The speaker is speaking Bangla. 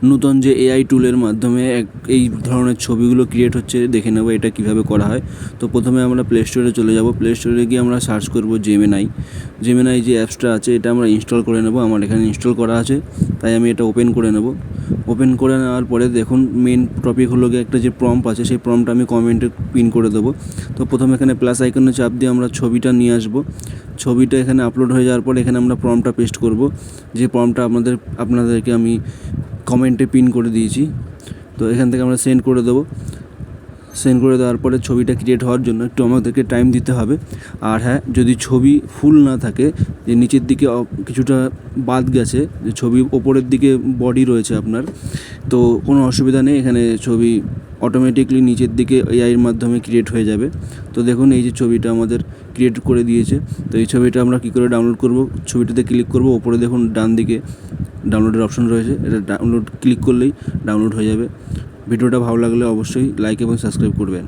নূতন যে এআই টুলের মাধ্যমে এই ধরনের ছবিগুলো ক্রিয়েট হচ্ছে দেখে নেব এটা কিভাবে করা হয়। তো প্রথমে আমরা প্লে স্টোরে চলে যাব। প্লে স্টোরে গিয়ে আমরা সার্চ করব জেমিনাই। জেমিনাই যে অ্যাপসটা আছে এটা আমরা ইনস্টল করে নেব। আমার এখানে ইনস্টল করা আছে, তাই আমি এটা ওপেন করে নেব। ওপেন করে নেওয়ার পরে দেখুন মেন টপিক হলো গিয়ে একটা যে প্রম্পট আছে সেই প্রম্পটটা আমি কমেন্টে পিন করে দেবো। তো প্রথমে এখানে প্লাস আইকনে চাপ দিয়ে আমরা ছবিটা নিয়ে আসব। ছবিটা এখানে আপলোড হয়ে যাওয়ার পর এখানে আমরা প্রম্পটটা পেস্ট করব, যে প্রম্পটটা আপনাদেরকে আমি কমেন্টে পিন করে দিয়েছি। তো এখান থেকে আমরা সেন্ড করে দেবো। সেন্ড করে দেওয়ার পরে ছবিটা ক্রিয়েট হওয়ার জন্য একটু আমাদেরকে টাইম দিতে হবে। আর হ্যাঁ, যদি ছবি ফুল না থাকে, যে নিচের দিকে কিছুটা বাদ গেছে, যে ছবি ওপরের দিকে বডি রয়েছে আপনার, তো কোনো অসুবিধা নেই, এখানে ছবি অটোমেটিকলি নিচের দিকে এআইয়ের মাধ্যমে ক্রিয়েট হয়ে যাবে। তো দেখুন এই যে ছবিটা আমাদের ক্রিয়েট করে দিয়েছে। তো এই ছবিটা আমরা কী করে ডাউনলোড করব, ছবিটাতে ক্লিক করব, ওপরে দেখুন ডান দিকে ডাউনলোডের অপশন রয়েছে, এটা ডাউনলোড ক্লিক করলেই ডাউনলোড হয়ে যাবে। ভিডিওটা ভালো লাগলে অবশ্যই লাইক এবং সাবস্ক্রাইব করবেন।